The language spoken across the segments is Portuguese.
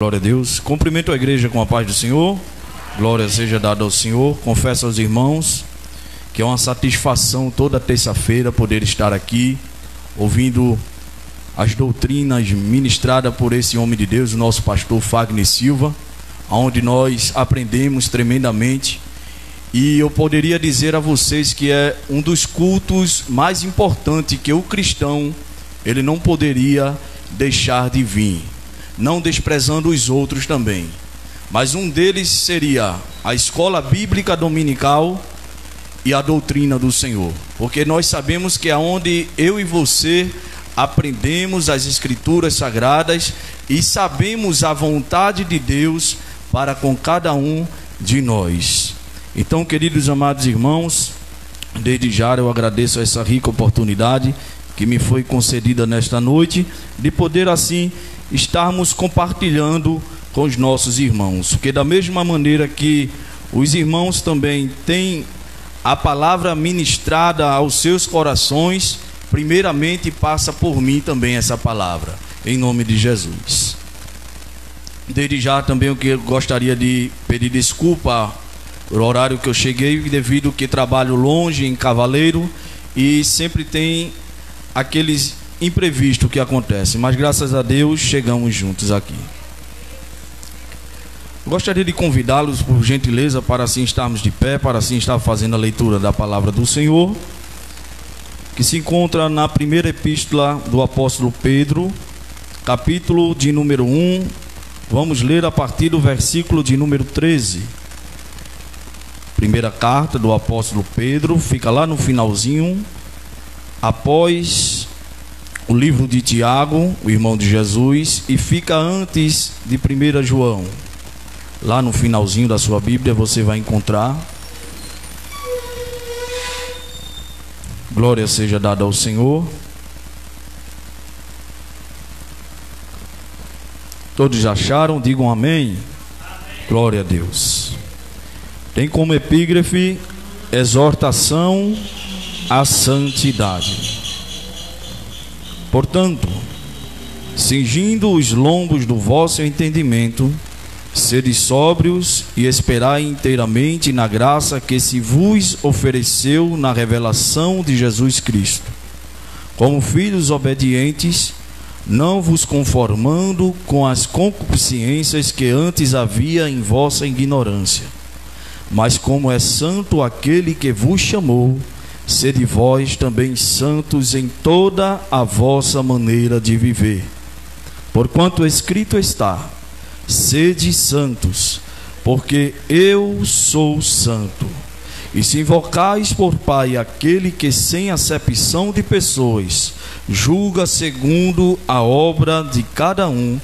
Glória a Deus. Cumprimento a igreja com a paz do Senhor. Glória seja dada ao Senhor. Confesso aos irmãos que é uma satisfação toda terça-feira poder estar aqui ouvindo as doutrinas ministradas por esse homem de Deus, o nosso pastor Fagner Silva, onde nós aprendemos tremendamente. E eu poderia dizer a vocês que é um dos cultos mais importantes que o cristão ele não poderia deixar de vir, não desprezando os outros também. Mas um deles seria a escola bíblica dominical e a doutrina do Senhor, porque nós sabemos que é onde eu e você aprendemos as escrituras sagradas e sabemos a vontade de Deus para com cada um de nós. Então, queridos amados irmãos, desde já eu agradeço essa rica oportunidade que me foi concedida nesta noite, de poder assim estarmos compartilhando com os nossos irmãos, porque da mesma maneira que os irmãos também têm a palavra ministrada aos seus corações, primeiramente passa por mim também essa palavra, em nome de Jesus. Desde já também eu gostaria de pedir desculpa por horário que eu cheguei, devido que trabalho longe em Cavaleiro e sempre tem aqueles imprevistos que acontecem, mas graças a Deus chegamos juntos aqui. Gostaria de convidá-los por gentileza para assim estarmos de pé, para assim estar fazendo a leitura da palavra do Senhor, que se encontra na primeira epístola do apóstolo Pedro, capítulo de número 1, vamos ler a partir do versículo de número 13. Primeira carta do apóstolo Pedro, fica lá no finalzinho, após o livro de Tiago, o irmão de Jesus, e fica antes de 1 João. Lá no finalzinho da sua Bíblia você vai encontrar. Glória seja dada ao Senhor. Todos acharam? Digam amém. Glória a Deus. Tem como epígrafe: exortação à santidade. Portanto, cingindo os lombos do vosso entendimento, sede sóbrios e esperai inteiramente na graça que se vos ofereceu na revelação de Jesus Cristo. Como filhos obedientes, não vos conformando com as concupiscências que antes havia em vossa ignorância, mas como é santo aquele que vos chamou, sede vós também santos em toda a vossa maneira de viver. Porquanto escrito está: sede santos, porque eu sou santo. E se invocais por Pai aquele que sem acepção de pessoas julga segundo a obra de cada um,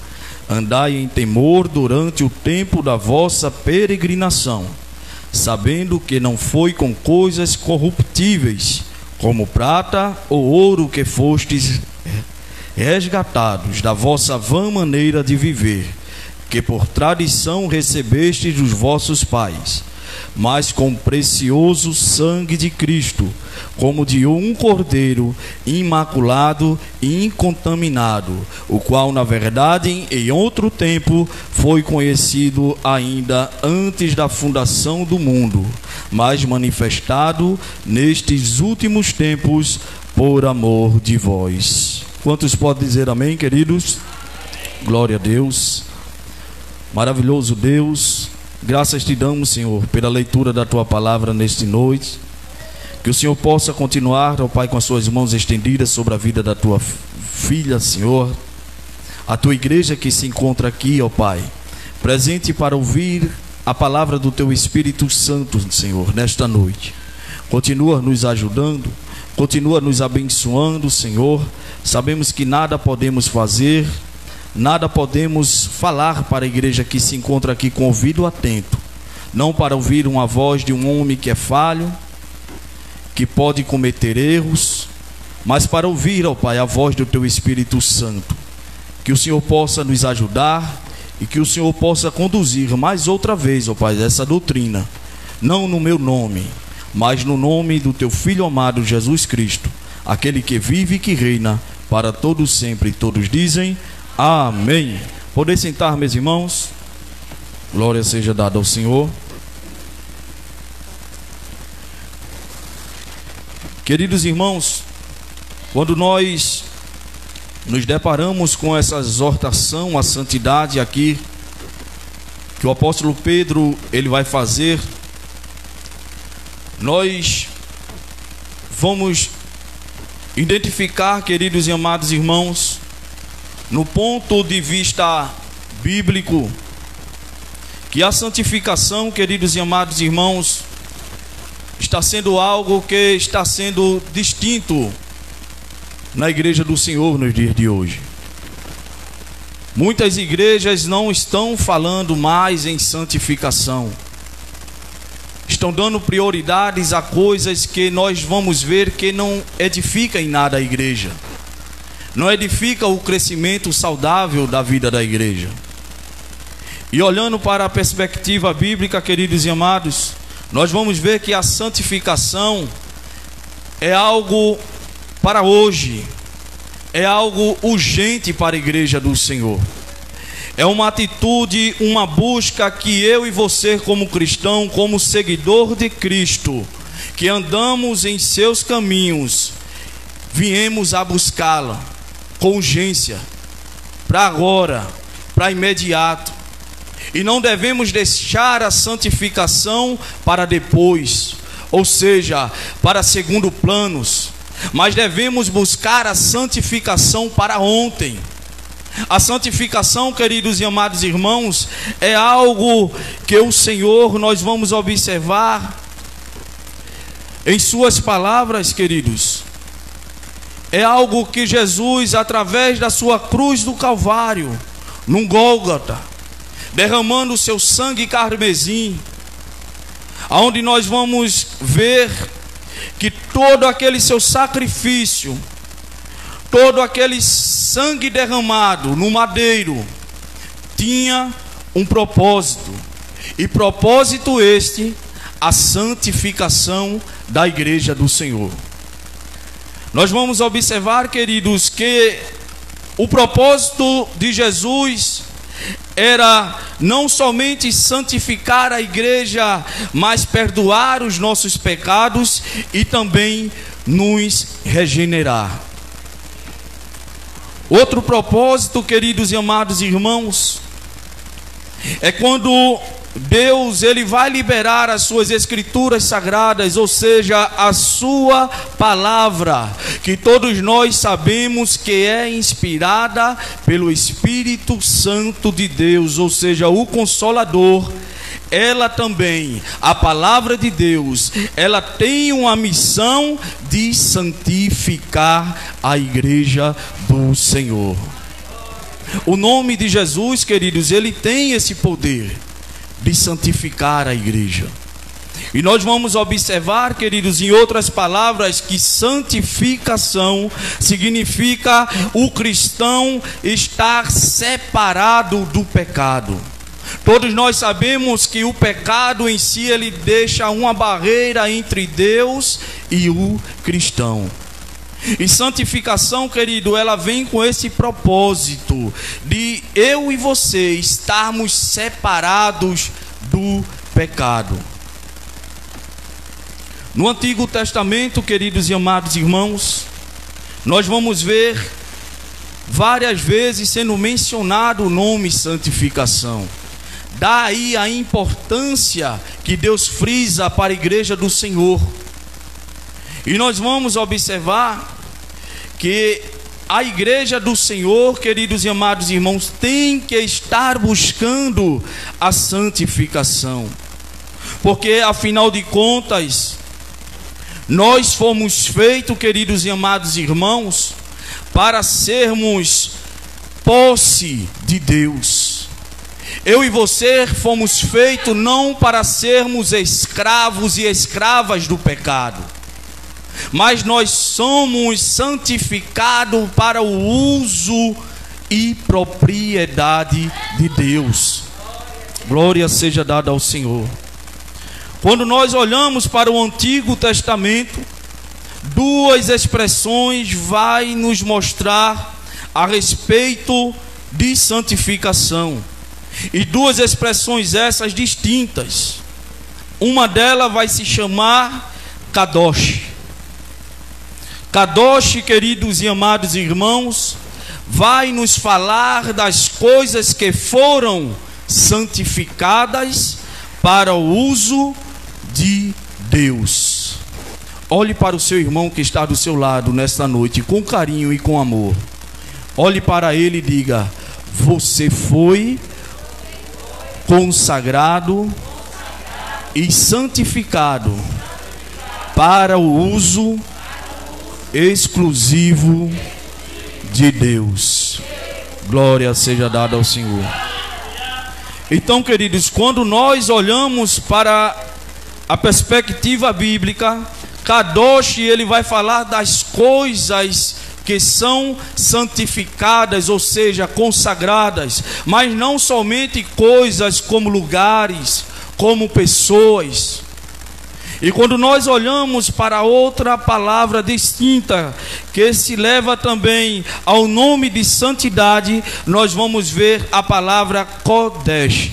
andai em temor durante o tempo da vossa peregrinação, sabendo que não foi com coisas corruptíveis, como prata ou ouro, que fostes resgatados da vossa vã maneira de viver, que por tradição recebestes dos vossos pais, mas com precioso sangue de Cristo, como de um cordeiro imaculado e incontaminado, o qual na verdade em outro tempo foi conhecido ainda antes da fundação do mundo, mas manifestado nestes últimos tempos por amor de vós. Quantos podem dizer amém, queridos? Glória a Deus. Maravilhoso Deus, graças te damos, Senhor, pela leitura da tua palavra nesta noite. Que o Senhor possa continuar, ó Pai, com as suas mãos estendidas sobre a vida da tua filha, Senhor, a tua igreja que se encontra aqui, ó Pai, presente para ouvir a palavra do teu Espírito Santo, Senhor, nesta noite. Continua nos ajudando, continua nos abençoando, Senhor. Sabemos que nada podemos fazer, nada podemos falar para a igreja que se encontra aqui com ouvido atento, não para ouvir uma voz de um homem que é falho, que pode cometer erros, mas para ouvir, ó Pai, a voz do teu Espírito Santo. Que o Senhor possa nos ajudar e que o Senhor possa conduzir mais outra vez, ó Pai, essa doutrina, não no meu nome, mas no nome do teu Filho amado Jesus Cristo, aquele que vive e que reina para todos sempre. E todos dizem amém. Poder sentar, meus irmãos. Glória seja dada ao Senhor. Queridos irmãos, quando nós nos deparamos com essa exortação à santidade aqui, que o apóstolo Pedro ele vai fazer, nós vamos identificar, queridos e amados irmãos, no ponto de vista bíblico, que a santificação, queridos e amados irmãos, está sendo algo que está sendo distinto na igreja do Senhor nos dias de hoje. Muitas igrejas não estão falando mais em santificação, estão dando prioridades a coisas que nós vamos ver que não edifica em nada a igreja, não edifica o crescimento saudável da vida da igreja. E olhando para a perspectiva bíblica, queridos e amados, nós vamos ver que a santificação é algo para hoje, é algo urgente para a igreja do Senhor. É uma atitude, uma busca que eu e você, como cristão, como seguidor de Cristo, que andamos em seus caminhos, viemos a buscá-la com urgência, para agora, para imediato. E não devemos deixar a santificação para depois, ou seja, para segundo planos, mas devemos buscar a santificação para ontem. A santificação, queridos e amados irmãos, é algo que o Senhor, nós vamos observar em suas palavras, queridos. É algo que Jesus, através da sua cruz do Calvário, num Gólgota, derramando o seu sangue carmesim, aonde nós vamos ver que todo aquele seu sacrifício, todo aquele sangue derramado no madeiro, tinha um propósito, e propósito este, a santificação da igreja do Senhor. Nós vamos observar, queridos, que o propósito de Jesus era não somente santificar a igreja, mas perdoar os nossos pecados e também nos regenerar. Outro propósito, queridos e amados irmãos, é quando Deus ele vai liberar as suas escrituras sagradas, ou seja, a sua palavra, que todos nós sabemos que é inspirada pelo Espírito Santo de Deus, ou seja, o Consolador. Ela também, a palavra de Deus, ela tem uma missão de santificar a igreja do Senhor. O nome de Jesus, queridos, ele tem esse poder de santificar a igreja. E nós vamos observar, queridos, em outras palavras, que santificação significa o cristão estar separado do pecado. Todos nós sabemos que o pecado em si, ele deixa uma barreira entre Deus e o cristão. E santificação, querido, ela vem com esse propósito de eu e você estarmos separados do pecado. No Antigo Testamento, queridos e amados irmãos, nós vamos ver várias vezes sendo mencionado o nome santificação. Daí a importância que Deus frisa para a igreja do Senhor. E nós vamos observar que a igreja do Senhor, queridos e amados irmãos, tem que estar buscando a santificação. Porque afinal de contas, nós fomos feitos, queridos e amados irmãos, para sermos posse de Deus. Eu e você fomos feitos não para sermos escravos e escravas do pecado, mas nós somos santificados para o uso e propriedade de Deus. Glória seja dada ao Senhor. Quando nós olhamos para o Antigo Testamento, duas expressões vai nos mostrar a respeito de santificação. E duas expressões essas distintas. Uma delas vai se chamar Kadosh. Kadosh, queridos e amados irmãos, vai nos falar das coisas que foram santificadas para o uso de Deus. Olhe para o seu irmão que está do seu lado nesta noite, com carinho e com amor. Olhe para ele e diga: você foi consagrado e santificado para o uso exclusivo de Deus. Glória seja dada ao Senhor. Então, queridos, quando nós olhamos para a perspectiva bíblica, Kadosh, ele vai falar das coisas que são santificadas, ou seja, consagradas, mas não somente coisas como lugares, como pessoas. E quando nós olhamos para outra palavra distinta, que se leva também ao nome de santidade, nós vamos ver a palavra Kodesh.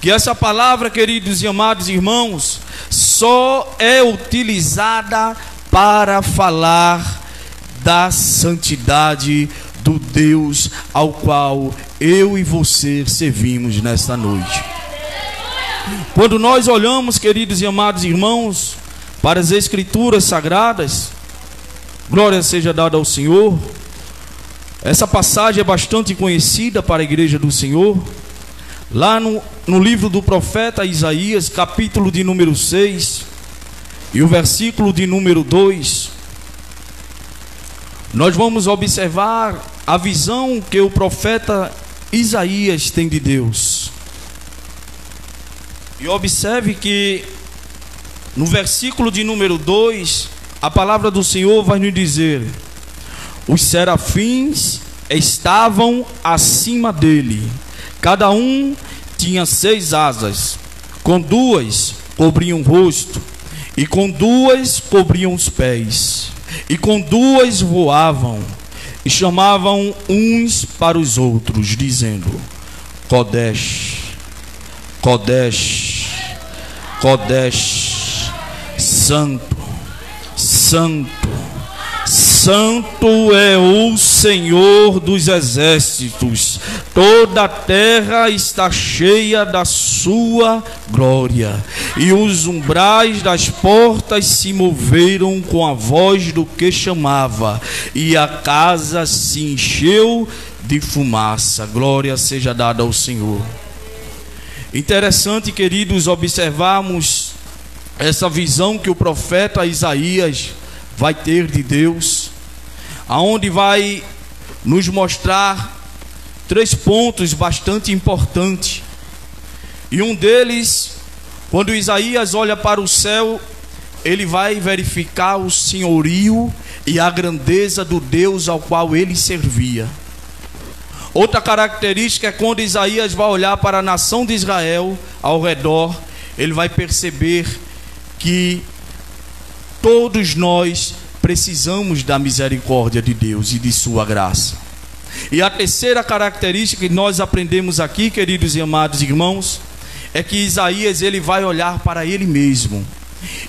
Que essa palavra, queridos e amados irmãos, só é utilizada para falar da santidade do Deus ao qual eu e você servimos nesta noite. Quando nós olhamos, queridos e amados irmãos, para as Escrituras Sagradas, glória seja dada ao Senhor, essa passagem é bastante conhecida para a igreja do Senhor. Lá no livro do profeta Isaías, capítulo de número 6, e o versículo de número 2, nós vamos observar a visão que o profeta Isaías tem de Deus. E observe que no versículo de número 2, a palavra do Senhor vai nos dizer: os serafins estavam acima dele, cada um tinha 6 asas, com 2 cobriam o rosto, e com 2 cobriam os pés, e com 2 voavam, e chamavam uns para os outros, dizendo: Kodesh, Kodesh, Kodesh, Santo, Santo, Santo é o Senhor dos exércitos, toda a terra está cheia da sua glória. E os umbrais das portas se moveram com a voz do que chamava, e a casa se encheu de fumaça. Glória seja dada ao Senhor. Interessante, queridos, observarmos essa visão que o profeta Isaías vai ter de Deus, aonde vai nos mostrar 3 pontos bastante importantes. E um deles, quando Isaías olha para o céu, ele vai verificar o senhorio e a grandeza do Deus ao qual ele servia. Outra característica é quando Isaías vai olhar para a nação de Israel ao redor, ele vai perceber que todos nós precisamos da misericórdia de Deus e de sua graça. E a terceira característica que nós aprendemos aqui, queridos e amados irmãos, é que Isaías ele vai olhar para ele mesmo.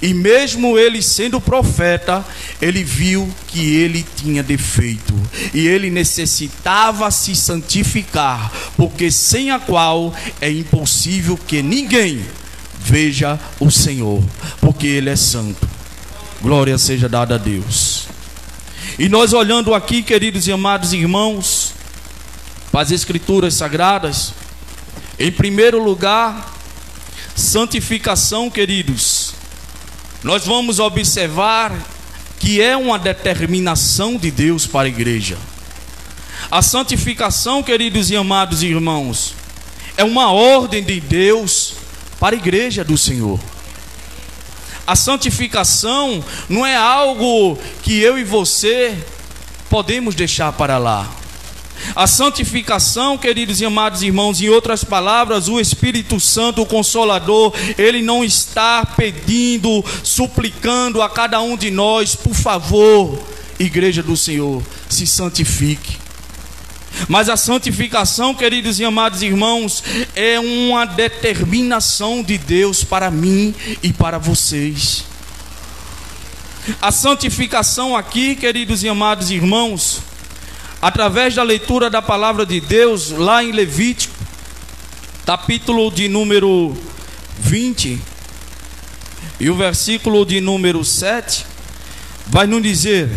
E mesmo ele sendo profeta, ele viu que ele tinha defeito e ele necessitava se santificar, porque sem a qual é impossível que ninguém veja o Senhor, porque ele é santo. Glória seja dada a Deus. E nós olhando aqui, queridos e amados irmãos, para as Escrituras Sagradas, em primeiro lugar, santificação, queridos, nós vamos observar que é uma determinação de Deus para a igreja. A santificação, queridos e amados irmãos, é uma ordem de Deus para a igreja do Senhor. A santificação não é algo que eu e você podemos deixar para lá. A santificação, queridos e amados irmãos, em outras palavras, o Espírito Santo, o Consolador, ele não está pedindo, suplicando a cada um de nós: por favor, igreja do Senhor, se santifique. Mas a santificação, queridos e amados irmãos, é uma determinação de Deus para mim e para vocês. A santificação aqui, queridos e amados irmãos, através da leitura da palavra de Deus, lá em Levítico, capítulo de número 20, e o versículo de número 7, vai nos dizer: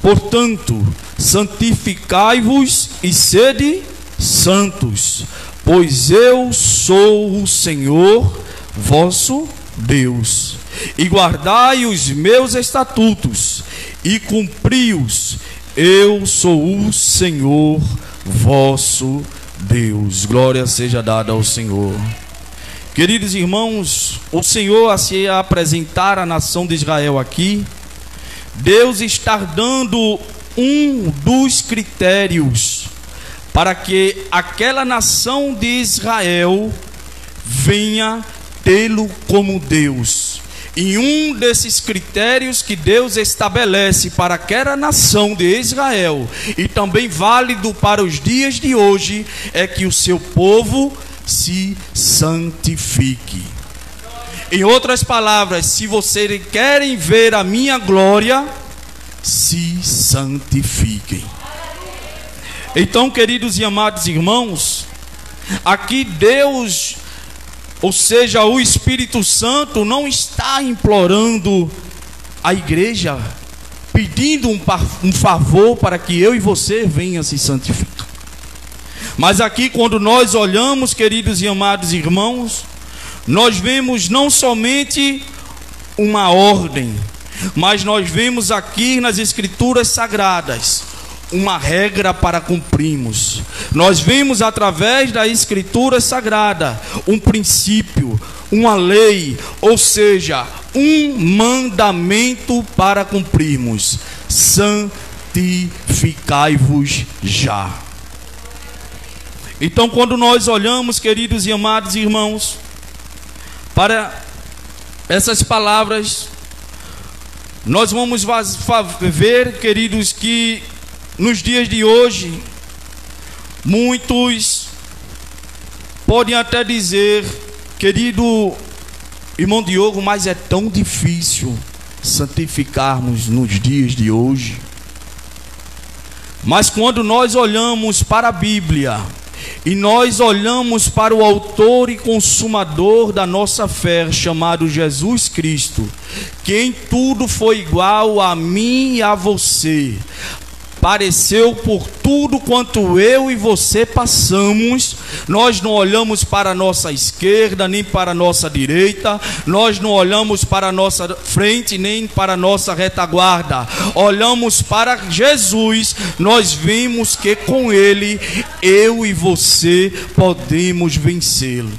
portanto, santificai-vos e sede santos, pois eu sou o Senhor vosso Deus. E guardai os meus estatutos e cumpri-os. Eu sou o Senhor vosso Deus. Glória seja dada ao Senhor. Queridos irmãos, o Senhor a se apresentar à nação de Israel aqui, Deus está dando um dos critérios para que aquela nação de Israel venha tê-lo como Deus. E um desses critérios que Deus estabelece para aquela nação de Israel, e também válido para os dias de hoje, é que o seu povo se santifique. Em outras palavras, se vocês querem ver a minha glória, se santifiquem. Então, queridos e amados irmãos, aqui Deus, ou seja, o Espírito Santo, não está implorando a igreja, pedindo um favor para que eu e você venha se santificar. Mas aqui, quando nós olhamos, queridos e amados irmãos, nós vemos não somente uma ordem, mas nós vemos aqui nas Escrituras Sagradas uma regra para cumprirmos. Nós vemos através da Escritura Sagrada um princípio, uma lei, ou seja, um mandamento para cumprirmos: santificai-vos já. Então, quando nós olhamos, queridos e amados irmãos, para essas palavras, nós vamos ver, queridos, que nos dias de hoje, muitos podem até dizer: querido irmão Diogo, mas é tão difícil santificarmos nos dias de hoje. Mas quando nós olhamos para a Bíblia, e nós olhamos para o autor e consumador da nossa fé, chamado Jesus Cristo, que em tudo foi igual a mim e a você, pareceu por tudo quanto eu e você passamos. Nós não olhamos para a nossa esquerda, nem para a nossa direita. Nós não olhamos para a nossa frente, nem para a nossa retaguarda. Olhamos para Jesus. Nós vimos que com Ele, eu e você podemos vencê-lo.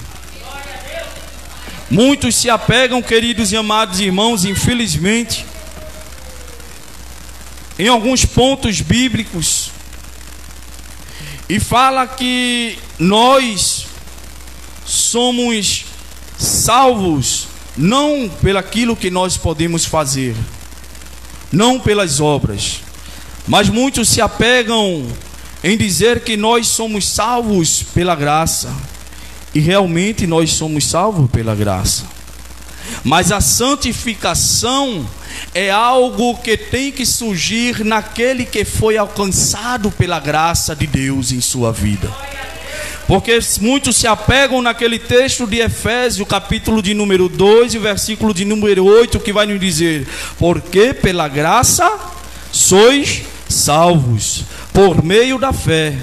Muitos se apegam, queridos e amados irmãos, infelizmente, em alguns pontos bíblicos, e fala que nós somos salvos não pelaquilo que nós podemos fazer, não pelas obras, mas muitos se apegam em dizer que nós somos salvos pela graça, e realmente nós somos salvos pela graça. Mas a santificação é algo que tem que surgir naquele que foi alcançado pela graça de Deus em sua vida. Porque muitos se apegam naquele texto de Efésios, capítulo de número 2 e versículo de número 8, que vai nos dizer: porque pela graça sois salvos, por meio da fé.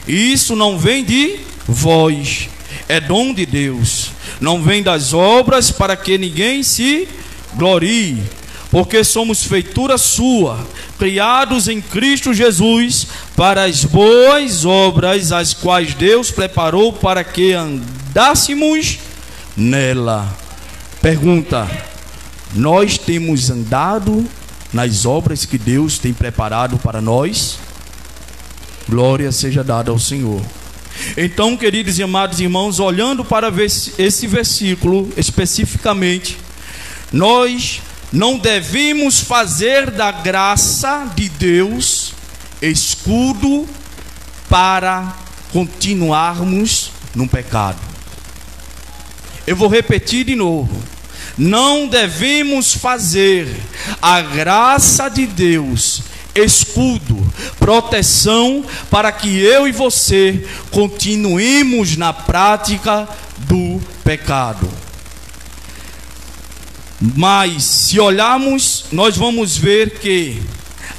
E isso não vem de vós, é dom de Deus. Não vem das obras, para que ninguém se glorie. Porque somos feitura sua, criados em Cristo Jesus, para as boas obras, as quais Deus preparou para que andássemos nela. Pergunta: nós temos andado nas obras que Deus tem preparado para nós? Glória seja dada ao Senhor. Então, queridos e amados irmãos, olhando para esse versículo especificamente, nós não devemos fazer da graça de Deus escudo para continuarmos no pecado. Eu vou repetir de novo. Não devemos fazer a graça de Deus escudo, proteção, para que eu e você continuemos na prática do pecado. Mas se olharmos, nós vamos ver que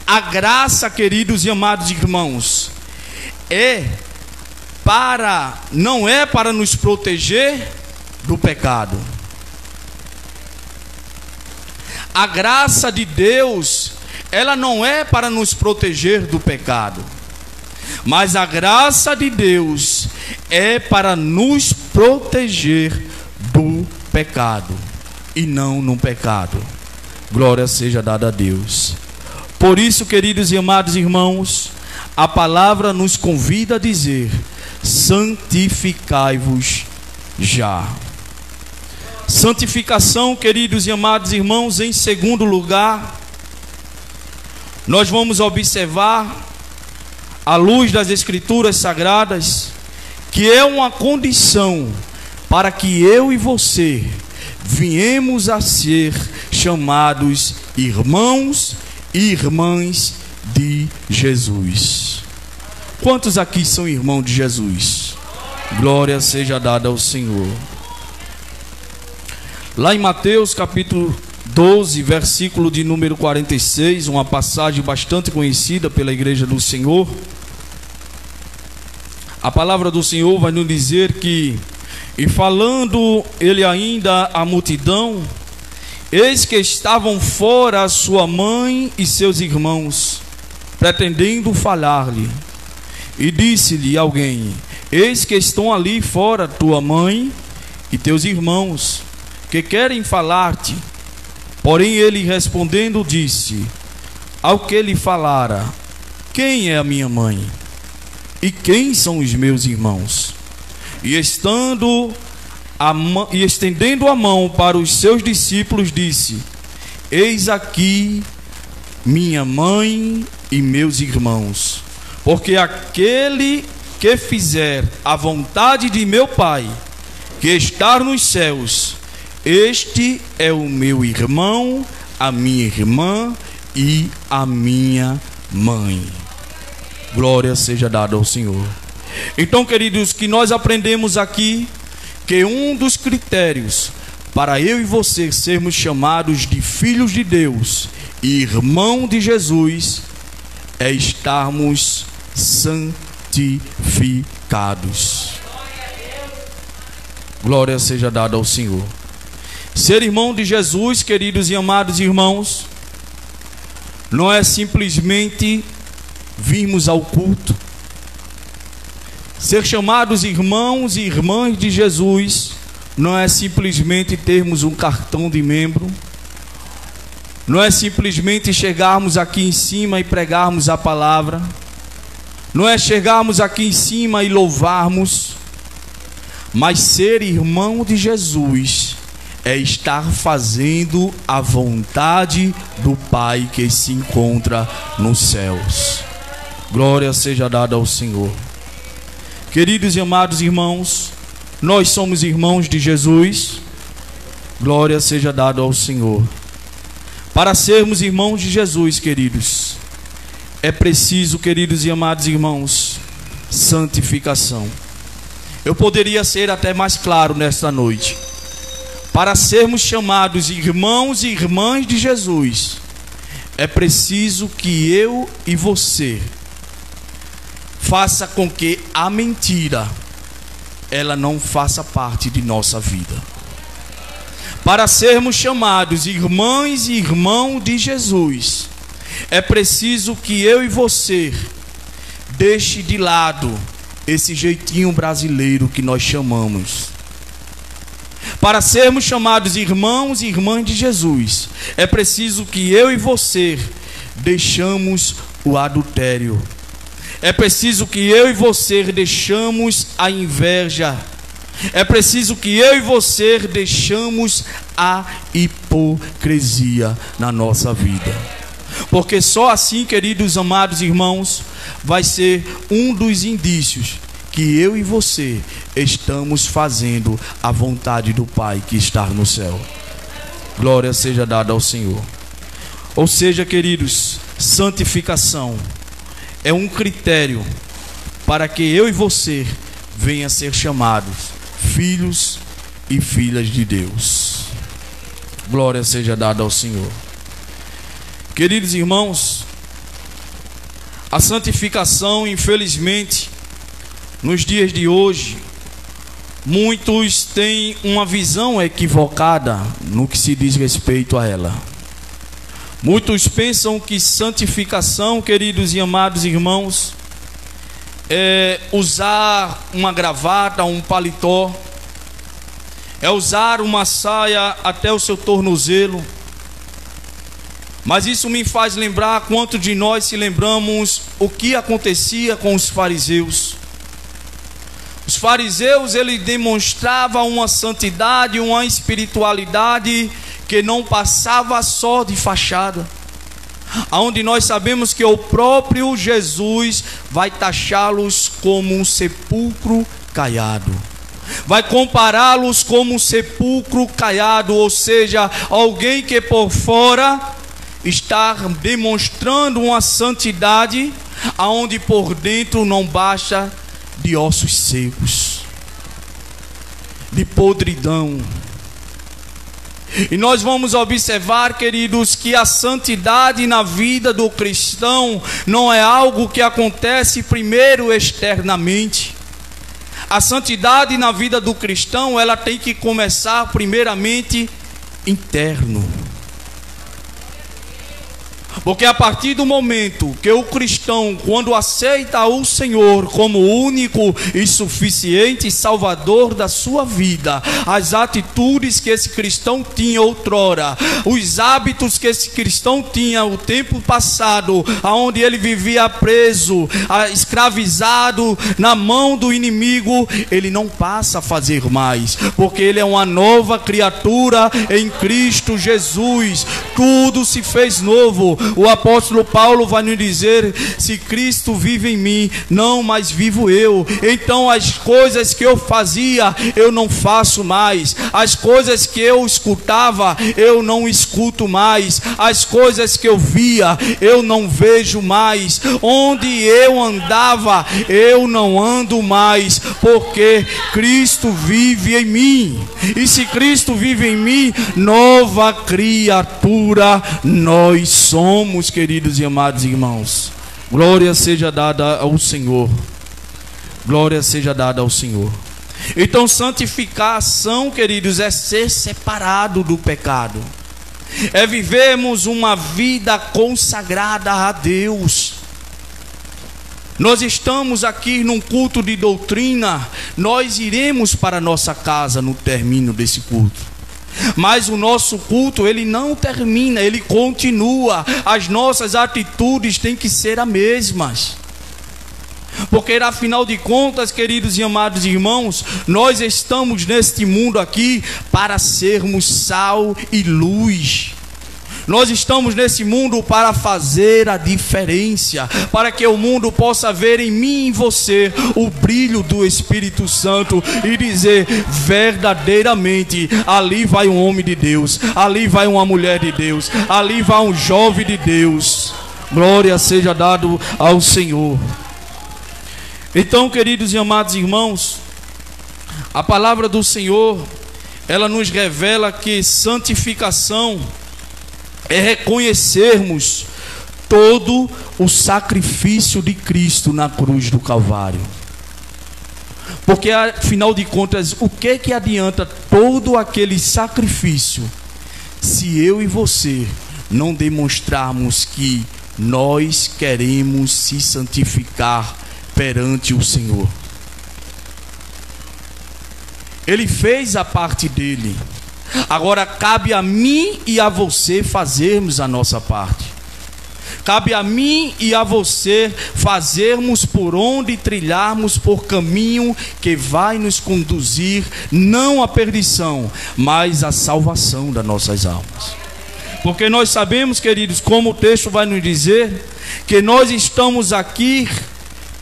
a graça, queridos e amados irmãos, não é para nos proteger do pecado. A graça de Deus, ela não é para nos proteger do pecado, mas a graça de Deus é para nos proteger do pecado e não no pecado. Glória seja dada a Deus. Por isso, queridos e amados irmãos, a palavra nos convida a dizer: santificai-vos já. Santificação, queridos e amados irmãos, em segundo lugar, nós vamos observar, à luz das Escrituras Sagradas, que é uma condição para que eu e você viemos a ser chamados irmãos e irmãs de Jesus. Quantos aqui são irmãos de Jesus? Glória seja dada ao Senhor. Lá em Mateus capítulo 12, versículo de número 46, uma passagem bastante conhecida pela igreja do Senhor, a palavra do Senhor vai nos dizer que: e falando ele ainda à multidão, eis que estavam fora sua mãe e seus irmãos, pretendendo falar-lhe. E disse-lhe alguém: eis que estão ali fora tua mãe e teus irmãos, que querem falar-te. Porém ele respondendo disse ao que lhe falara: quem é a minha mãe? E quem são os meus irmãos? E estendendo a mão para os seus discípulos, disse: eis aqui minha mãe e meus irmãos. Porque aquele que fizer a vontade de meu Pai, que está nos céus, este é o meu irmão, a minha irmã e a minha mãe. Glória seja dada ao Senhor. Então, queridos, que nós aprendemos aqui que um dos critérios para eu e você sermos chamados de filhos de Deus e irmão de Jesus é estarmos santificados. Glória seja dada ao Senhor. Ser irmão de Jesus, queridos e amados irmãos, não é simplesmente virmos ao culto. Ser chamados irmãos e irmãs de Jesus não é simplesmente termos um cartão de membro, não é simplesmente chegarmos aqui em cima e pregarmos a palavra, não é chegarmos aqui em cima e louvarmos, mas ser irmão de Jesus é estar fazendo a vontade do Pai que se encontra nos céus. Glória seja dada ao Senhor. Queridos e amados irmãos, nós somos irmãos de Jesus. Glória seja dada ao Senhor. Para sermos irmãos de Jesus, queridos, é preciso, queridos e amados irmãos, santificação. Eu poderia ser até mais claro nesta noite. Para sermos chamados irmãos e irmãs de Jesus, é preciso que eu e você faça com que a mentira ela não faça parte de nossa vida. Para sermos chamados irmãs e irmãos de Jesus, é preciso que eu e você deixe de lado esse jeitinho brasileiro que nós chamamos. Para sermos chamados irmãos e irmãs de Jesus, é preciso que eu e você deixamos o adultério. É preciso que eu e você deixamos a inveja. É preciso que eu e você deixamos a hipocrisia na nossa vida. Porque só assim, queridos amados irmãos, vai ser um dos indícios que eu e você estamos fazendo a vontade do Pai que está no céu. Glória seja dada ao Senhor. Ou seja, queridos, santificação é um critério para que eu e você venha a ser chamados filhos e filhas de Deus. Glória seja dada ao Senhor. Queridos irmãos, a santificação, infelizmente, nos dias de hoje, muitos têm uma visão equivocada no que se diz respeito a ela. Muitos pensam que santificação, queridos e amados irmãos, é usar uma gravata, um paletó, é usar uma saia até o seu tornozelo. Mas isso me faz lembrar quanto de nós se lembramos o que acontecia com os fariseus. Os fariseus, eles demonstravam uma santidade, uma espiritualidade que não passava só de fachada, aonde nós sabemos que o próprio Jesus vai taxá-los como um sepulcro caiado, vai compará-los como um sepulcro caiado, ou seja, alguém que por fora está demonstrando uma santidade, aonde por dentro não baixa de ossos secos, de podridão. E nós vamos observar, queridos, que a santidade na vida do cristão não é algo que acontece primeiro externamente. A santidade na vida do cristão, ela tem que começar primeiramente interno. Porque a partir do momento que o cristão, quando aceita o Senhor como único e suficiente Salvador da sua vida, as atitudes que esse cristão tinha outrora, os hábitos que esse cristão tinha o tempo passado, aonde ele vivia preso, escravizado na mão do inimigo, ele não passa a fazer mais, porque ele é uma nova criatura em Cristo Jesus. Tudo se fez novo. O apóstolo Paulo vai nos dizer: se Cristo vive em mim, não mais vivo eu. Então as coisas que eu fazia, eu não faço mais. As coisas que eu escutava, eu não escuto mais. As coisas que eu via, eu não vejo mais. Onde eu andava, eu não ando mais, porque Cristo vive em mim. E se Cristo vive em mim, nova criatura nós somos, queridos e amados irmãos. Glória seja dada ao Senhor. Glória seja dada ao Senhor. Então, santificação, queridos, é ser separado do pecado, é vivermos uma vida consagrada a Deus. Nós estamos aqui num culto de doutrina, nós iremos para a nossa casa no término desse culto. Mas o nosso culto, ele não termina, ele continua. As nossas atitudes têm que ser as mesmas. Porque afinal de contas, queridos e amados irmãos, nós estamos neste mundo aqui para sermos sal e luz. Nós estamos nesse mundo para fazer a diferença, para que o mundo possa ver em mim e em você o brilho do Espírito Santo e dizer: verdadeiramente, ali vai um homem de Deus, ali vai uma mulher de Deus, ali vai um jovem de Deus. Glória seja dado ao Senhor. Então, queridos e amados irmãos, a palavra do Senhor, ela nos revela que santificação é reconhecermos todo o sacrifício de Cristo na cruz do Calvário. Porque afinal de contas, o que adianta todo aquele sacrifício se eu e você não demonstrarmos que nós queremos se santificar perante o Senhor? Ele fez a parte dele. Agora cabe a mim e a você fazermos a nossa parte. Cabe a mim e a você fazermos por onde trilharmos por caminho que vai nos conduzir não à perdição, mas à salvação das nossas almas. Porque nós sabemos, queridos, como o texto vai nos dizer, que nós estamos aqui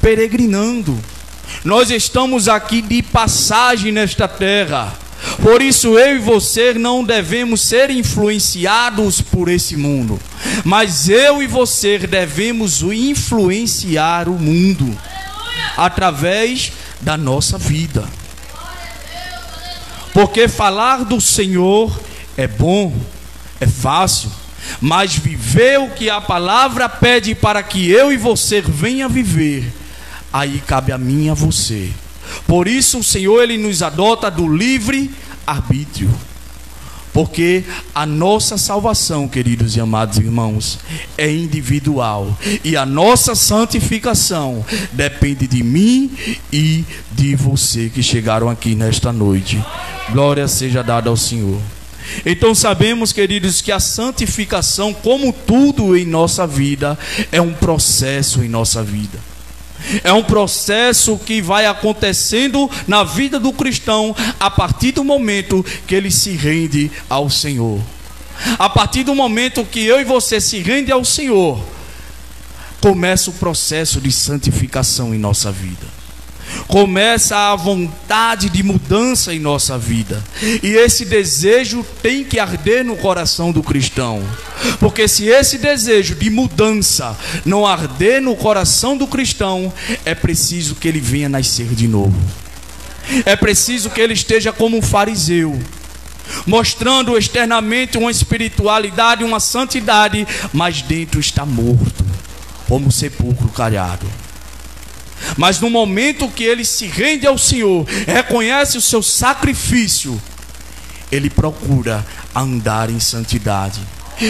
peregrinando. Nós estamos aqui de passagem nesta terra. Por isso eu e você não devemos ser influenciados por esse mundo, mas eu e você devemos influenciar o mundo através da nossa vida. Porque falar do Senhor é bom, é fácil, mas viver o que a palavra pede para que eu e você venha viver, aí cabe a mim e a você. Por isso o Senhor, Ele nos adota do livre arbítrio. Porque a nossa salvação, queridos e amados irmãos, é individual. E a nossa santificação depende de mim e de você que chegaram aqui nesta noite. Glória seja dada ao Senhor. Então sabemos, queridos, que a santificação, como tudo em nossa vida, é um processo em nossa vida. É um processo que vai acontecendo na vida do cristão a partir do momento que ele se rende ao Senhor. A partir do momento que eu e você se rende ao Senhor, começa o processo de santificação em nossa vida. Começa a vontade de mudança em nossa vida. E esse desejo tem que arder no coração do cristão. Porque se esse desejo de mudança não arder no coração do cristão, é preciso que ele venha nascer de novo. É preciso que ele esteja como um fariseu, mostrando externamente uma espiritualidade, uma santidade, mas dentro está morto, como um sepulcro caiado. Mas no momento que ele se rende ao Senhor, reconhece o seu sacrifício, ele procura andar em santidade.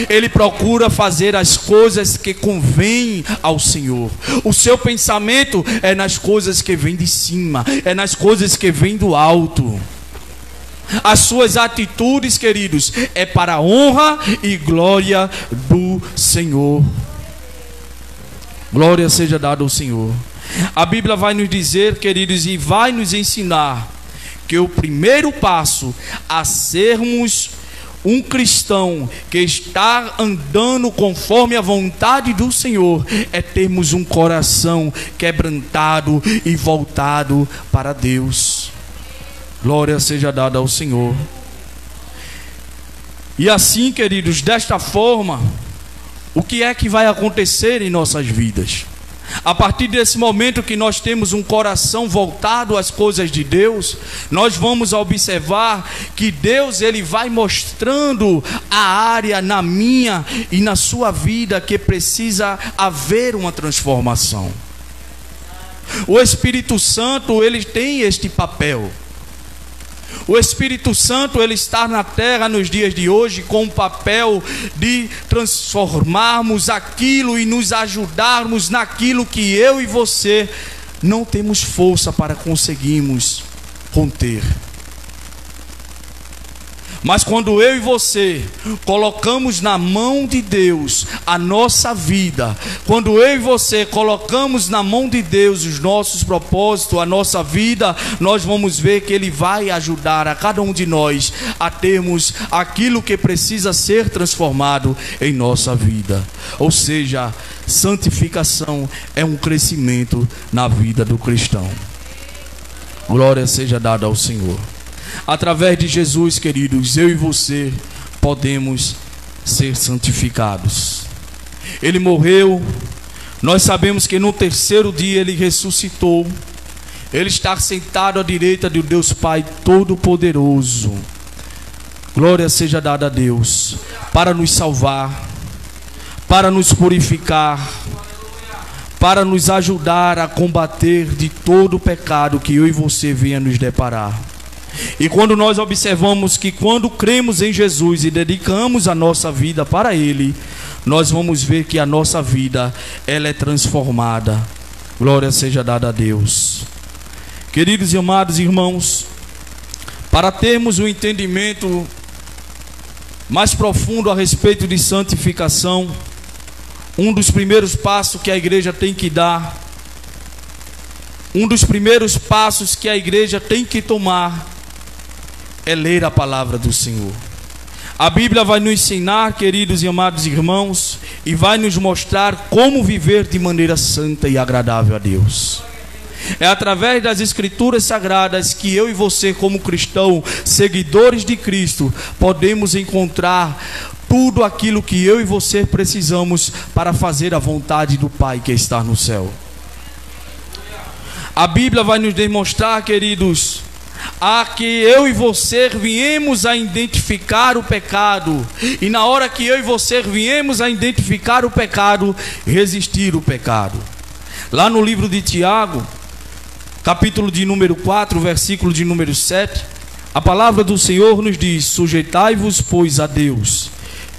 Ele procura fazer as coisas que convêm ao Senhor. O seu pensamento é nas coisas que vêm de cima, é nas coisas que vêm do alto. As suas atitudes, queridos, é para a honra e glória do Senhor. Glória seja dada ao Senhor. A Bíblia vai nos dizer, queridos, e vai nos ensinar que o primeiro passo a sermos um cristão que está andando conforme a vontade do Senhor é termos um coração quebrantado e voltado para Deus. Glória seja dada ao Senhor. E assim, queridos, desta forma, o que é que vai acontecer em nossas vidas? A partir desse momento que nós temos um coração voltado às coisas de Deus, nós vamos observar que Deus, Ele vai mostrando a área na minha e na sua vida que precisa haver uma transformação. O Espírito Santo, ele tem este papel. O Espírito Santo, ele está na terra nos dias de hoje com o papel de transformarmos aquilo e nos ajudarmos naquilo que eu e você não temos força para conseguirmos conter. Mas quando eu e você colocamos na mão de Deus a nossa vida, quando eu e você colocamos na mão de Deus os nossos propósitos, a nossa vida, nós vamos ver que Ele vai ajudar a cada um de nós a termos aquilo que precisa ser transformado em nossa vida. Ou seja, santificação é um crescimento na vida do cristão. Glória seja dada ao Senhor. Através de Jesus, queridos, eu e você podemos ser santificados. Ele morreu, nós sabemos que no terceiro dia Ele ressuscitou. Ele está sentado à direita de Deus Pai Todo-Poderoso. Glória seja dada a Deus, para nos salvar, para nos purificar, para nos ajudar a combater de todo o pecado que eu e você venha nos deparar. E quando nós observamos que quando cremos em Jesus e dedicamos a nossa vida para Ele, nós vamos ver que a nossa vida, ela é transformada. Glória seja dada a Deus. Queridos e amados irmãos, para termos um entendimento mais profundo a respeito de santificação, um dos primeiros passos que a igreja tem que dar, um dos primeiros passos que a igreja tem que tomar, é ler a palavra do Senhor. A Bíblia vai nos ensinar, queridos e amados irmãos, e vai nos mostrar como viver de maneira santa e agradável a Deus. É através das Escrituras Sagradas que eu e você, como cristão, seguidores de Cristo, podemos encontrar tudo aquilo que eu e você precisamos para fazer a vontade do Pai que está no céu. A Bíblia vai nos demonstrar, queridos, que eu e você viemos a identificar o pecado, e na hora que eu e você viemos a identificar o pecado, resistir o pecado. Lá no livro de Tiago, capítulo de número 4, versículo de número 7, a palavra do Senhor nos diz: sujeitai-vos, pois, a Deus,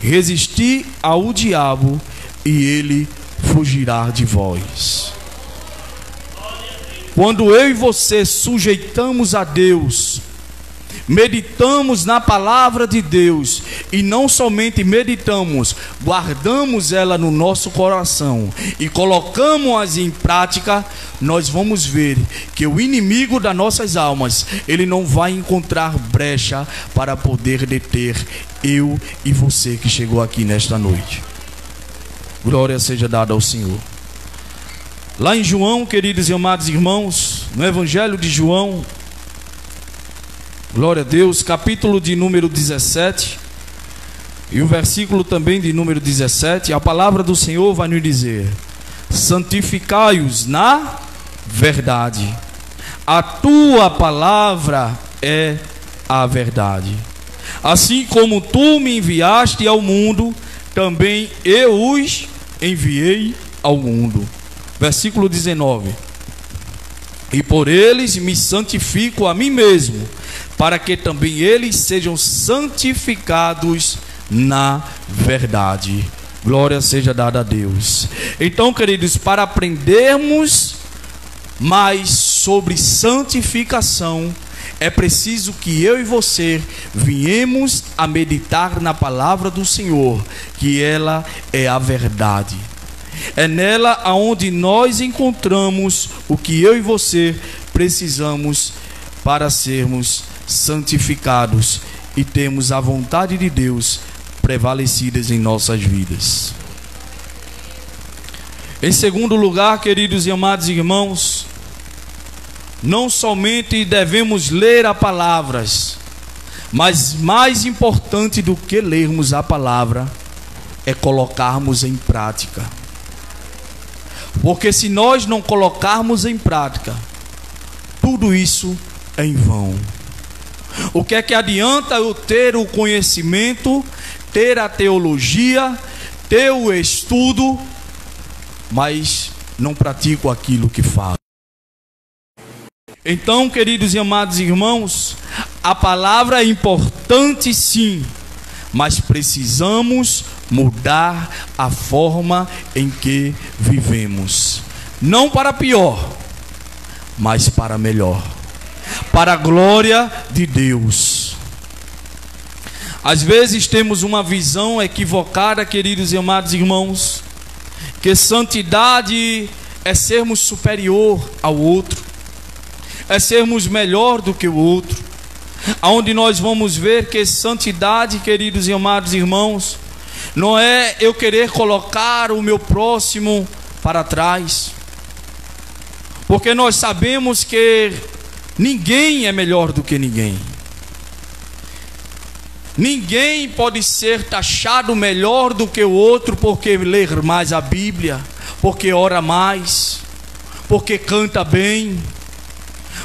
resisti ao diabo, e ele fugirá de vós. Quando eu e você sujeitamos a Deus, meditamos na palavra de Deus, e não somente meditamos, guardamos ela no nosso coração e colocamos-as em prática, nós vamos ver que o inimigo das nossas almas, ele não vai encontrar brecha para poder deter eu e você que chegou aqui nesta noite. Glória seja dada ao Senhor. Lá em João, queridos e amados irmãos, no Evangelho de João, glória a Deus, capítulo de número 17, e o versículo também de número 17, a palavra do Senhor vai nos dizer: santificai-os na verdade, a tua palavra é a verdade. Assim como tu me enviaste ao mundo, também eu os enviei ao mundo. Versículo 19: e por eles me santifico a mim mesmo, para que também eles sejam santificados na verdade. Glória seja dada a Deus. Então, queridos, para aprendermos mais sobre santificação, é preciso que eu e você viemos a meditar na palavra do Senhor, que ela é a verdade. É nela aonde nós encontramos o que eu e você precisamos para sermos santificados e termos a vontade de Deus prevalecidas em nossas vidas. Em segundo lugar, queridos e amados irmãos, não somente devemos ler a palavras, mas mais importante do que lermos a palavra é colocarmos em prática. Porque se nós não colocarmos em prática, tudo isso é em vão. O que é que adianta eu ter o conhecimento, ter a teologia, ter o estudo, mas não pratico aquilo que falo? Então, queridos e amados irmãos, a palavra é importante sim, mas precisamos mudar a forma em que vivemos, não para pior, mas para melhor, para a glória de Deus. Às vezes temos uma visão equivocada, queridos e amados irmãos, que santidade é sermos superior ao outro, é sermos melhor do que o outro, aonde nós vamos ver que santidade, queridos e amados irmãos, não é eu querer colocar o meu próximo para trás, porque nós sabemos que ninguém é melhor do que ninguém. Ninguém pode ser taxado melhor do que o outro porque lê mais a Bíblia, porque ora mais, porque canta bem.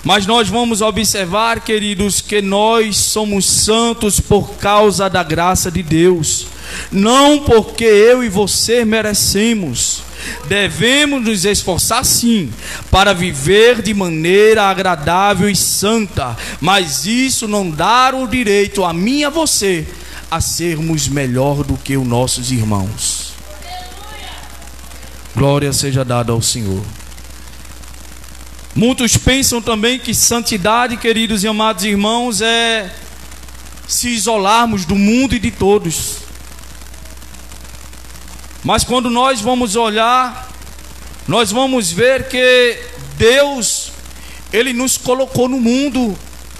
Mas nós vamos observar, queridos, que nós somos santos por causa da graça de Deus, não porque eu e você merecemos. Devemos nos esforçar sim, para viver de maneira agradável e santa, mas isso não dá o direito a mim e a você a sermos melhor do que os nossos irmãos. Glória seja dada ao Senhor. Muitos pensam também que santidade, queridos e amados irmãos, é se isolarmos do mundo e de todos. Mas quando nós vamos olhar, nós vamos ver que Deus, Ele nos colocou no mundo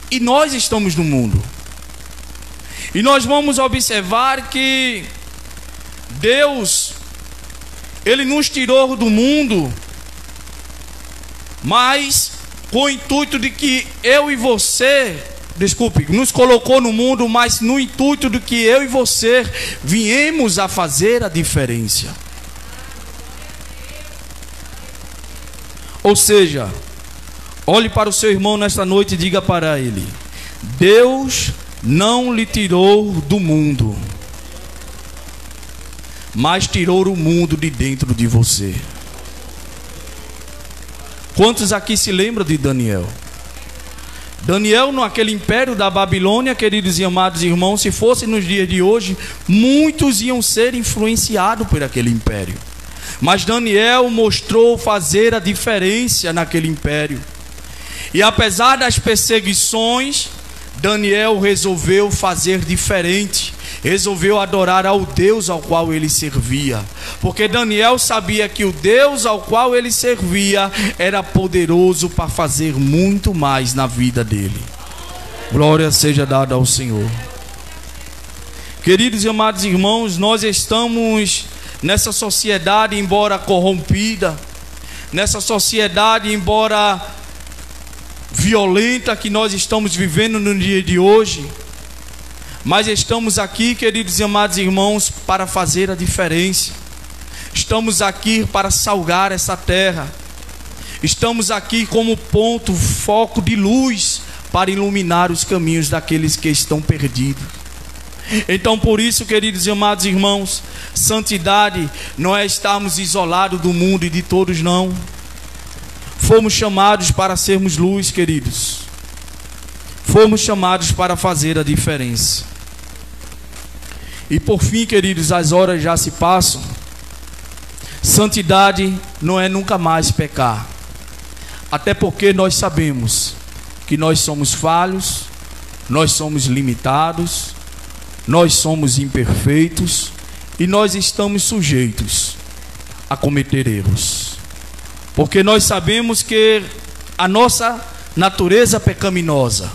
e nós estamos no mundo. E nós vamos observar que Deus, Ele nos tirou do mundo, mas com o intuito de que eu e você, nos colocou no mundo, mas no intuito de que eu e você viemos a fazer a diferença. Ou seja, olhe para o seu irmão nesta noite e diga para ele: Deus não lhe tirou do mundo, mas tirou o mundo de dentro de você. Quantos aqui se lembram de Daniel? Daniel, naquele império da Babilônia, queridos e amados irmãos, se fosse nos dias de hoje, muitos iam ser influenciados por aquele império. Mas Daniel mostrou fazer a diferença naquele império. E apesar das perseguições, Daniel resolveu fazer diferente. Resolveu adorar ao Deus ao qual ele servia, porque Daniel sabia que o Deus ao qual ele servia era poderoso para fazer muito mais na vida dele. Glória seja dada ao Senhor. Queridos e amados irmãos, nós estamos nessa sociedade, embora corrompida, nessa sociedade, embora violenta, que nós estamos vivendo no dia de hoje. Mas estamos aqui, queridos e amados irmãos, para fazer a diferença. Estamos aqui para salgar essa terra. Estamos aqui como ponto, foco de luz para iluminar os caminhos daqueles que estão perdidos. Então, por isso, queridos e amados irmãos, santidade não é estarmos isolados do mundo e de todos, não. Fomos chamados para sermos luz, queridos. Fomos chamados para fazer a diferença. E por fim, queridos, as horas já se passam. Santidade não é nunca mais pecar. Até porque nós sabemos que nós somos falhos, nós somos limitados, nós somos imperfeitos e nós estamos sujeitos a cometer erros. Porque nós sabemos que a nossa natureza pecaminosa,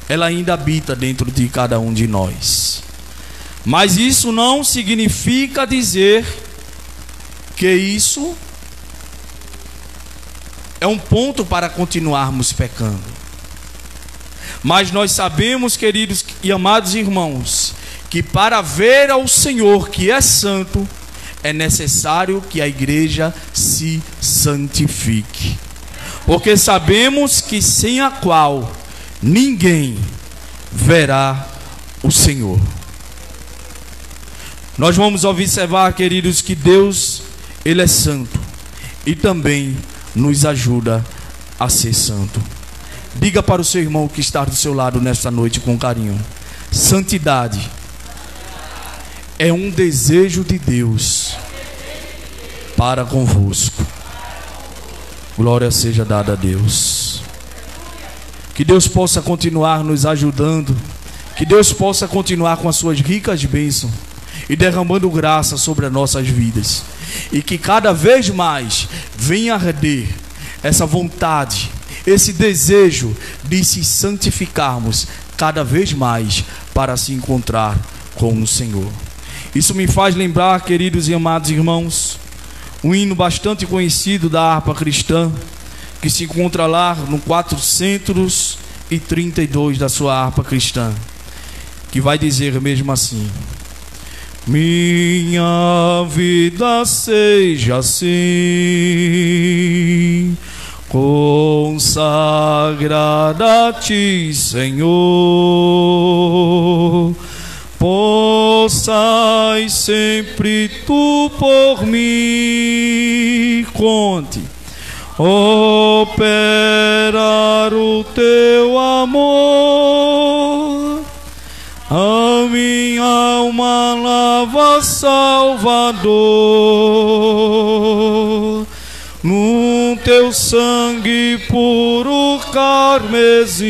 ela ainda habita dentro de cada um de nós. Mas isso não significa dizer que isso é um ponto para continuarmos pecando. Mas nós sabemos, queridos e amados irmãos, que para ver ao Senhor que é santo, é necessário que a igreja se santifique. Porque sabemos que sem a qual ninguém verá o Senhor. Nós vamos observar, queridos, que Deus, Ele é santo e também nos ajuda a ser santo. Diga para o seu irmão que está do seu lado nesta noite com carinho: santidade é um desejo de Deus para convosco. Glória seja dada a Deus. Que Deus possa continuar nos ajudando. Que Deus possa continuar com as suas ricas bênçãos e derramando graça sobre as nossas vidas. E que cada vez mais venha arder essa vontade, esse desejo de se santificarmos cada vez mais para se encontrar com o Senhor. Isso me faz lembrar, queridos e amados irmãos, um hino bastante conhecido da harpa cristã, que se encontra lá no 432 da sua harpa cristã, que vai dizer mesmo assim: minha vida seja assim, consagrada a Ti, Senhor. Possas sempre Tu por mim, conte, operar o Teu amor. A minha alma lava, Salvador, no Teu sangue puro carmesim.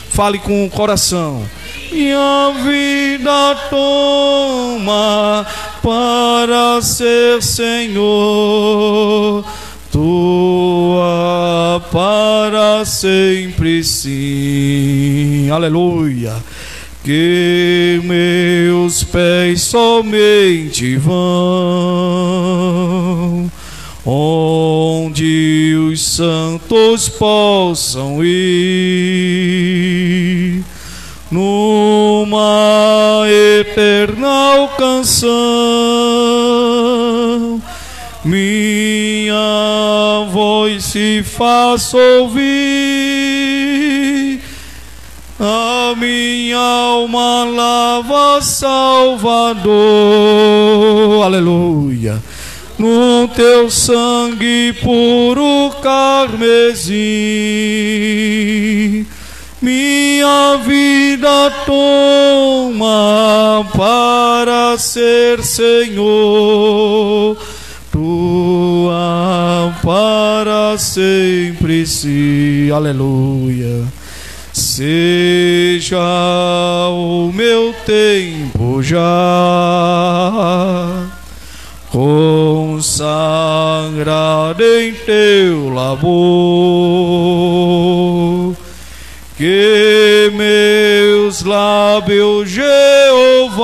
Fale com o coração. Minha vida toma para ser, Senhor, Tua para sempre, sim. Aleluia. que meus pés somente vão, onde os santos possam ir, numa eterna canção, minha voz se faça ouvir, a minha alma lava Salvador, aleluia, no teu sangue puro carmesim, minha vida toma para ser Senhor, tua para sempre sim, aleluia. Seja o meu tempo já consagrado em teu labor, que meus lábios, Jeová,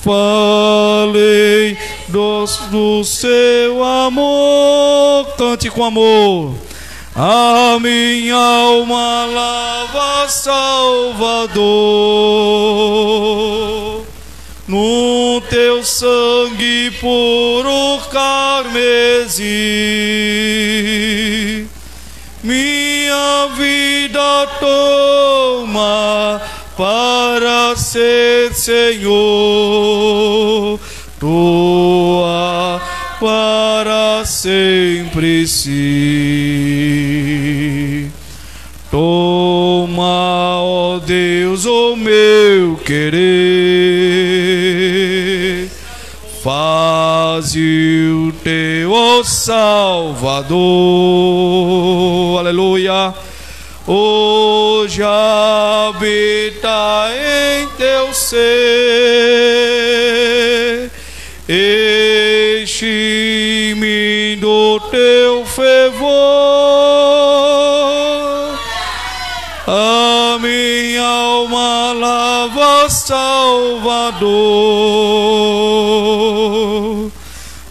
falei do seu amor. Cante com amor. A minha alma lava Salvador, no teu sangue puro carmesim, minha vida toma para ser Senhor, tua para sempre sim. Toma, ó Deus, o meu querer, faze o teu, ó Salvador, aleluia. Hoje habita em teu ser, enche-me do teu fervor, a minha alma lava Salvador,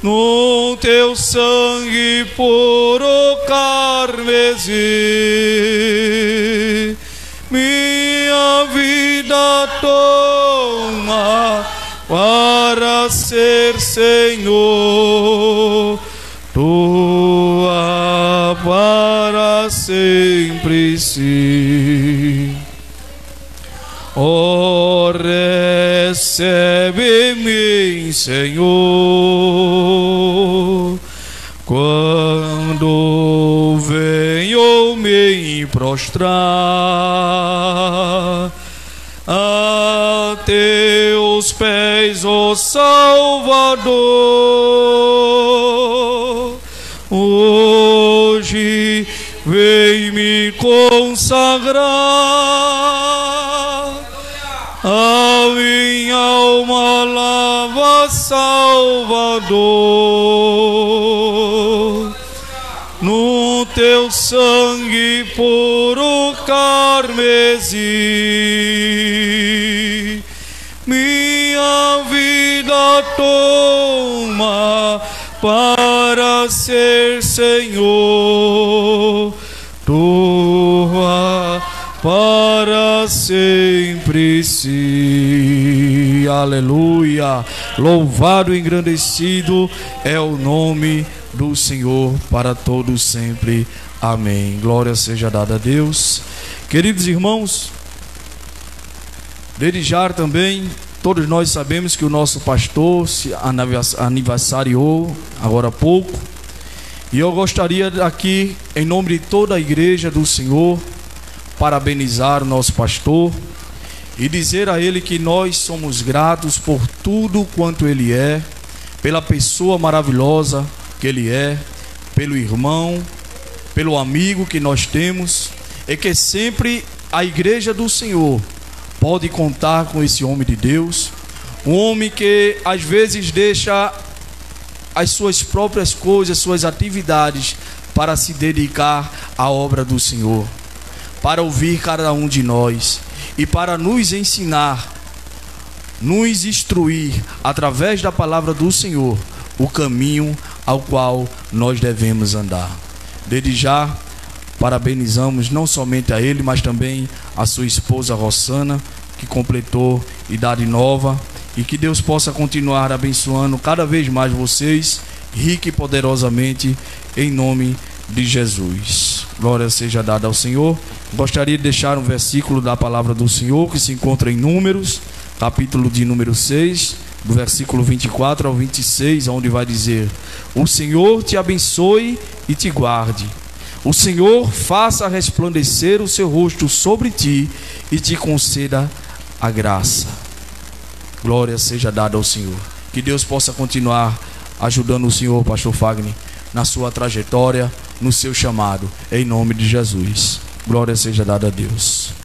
no teu sangue puro carmesim, minha vida toma para ser Senhor, tua para sempre sim. Oh, recebe-me, Senhor, quando venho me prostrar a teus pés, ó Salvador. Hoje vem me consagrar, a minha alma lava Salvador, no teu sangue puro carmesim, minha vida toma para ser Senhor, tua para sempre sim, aleluia. Louvado e engrandecido é o nome do Senhor para todos sempre, amém. Glória seja dada a Deus. Queridos irmãos, desde já também todos nós sabemos que o nosso pastor se aniversariou agora há pouco, e eu gostaria aqui, em nome de toda a igreja do Senhor, parabenizar o nosso pastor e dizer a ele que nós somos gratos por tudo quanto ele é, pela pessoa maravilhosa que ele é, pelo irmão, pelo amigo que nós temos, e que sempre a igreja do Senhor pode contar com esse homem de Deus, um homem que às vezes deixa as suas próprias coisas, suas atividades, para se dedicar à obra do Senhor. para ouvir cada um de nós e para nos ensinar, nos instruir através da palavra do Senhor o caminho ao qual nós devemos andar. Desde já parabenizamos não somente a ele, mas também a sua esposa Rossana, que completou idade nova, e que Deus possa continuar abençoando cada vez mais vocês, rica e poderosamente, em nome de Jesus. Glória seja dada ao Senhor. Gostaria de deixar um versículo da palavra do Senhor que se encontra em Números, capítulo de número 6, do versículo 24 ao 26, onde vai dizer: o Senhor te abençoe e te guarde. O Senhor faça resplandecer o seu rosto sobre ti e te conceda a graça. Glória seja dada ao Senhor. Que Deus possa continuar ajudando o Senhor, pastor Fagner, na sua trajetória, no seu chamado, em nome de Jesus. Glória seja dada a Deus.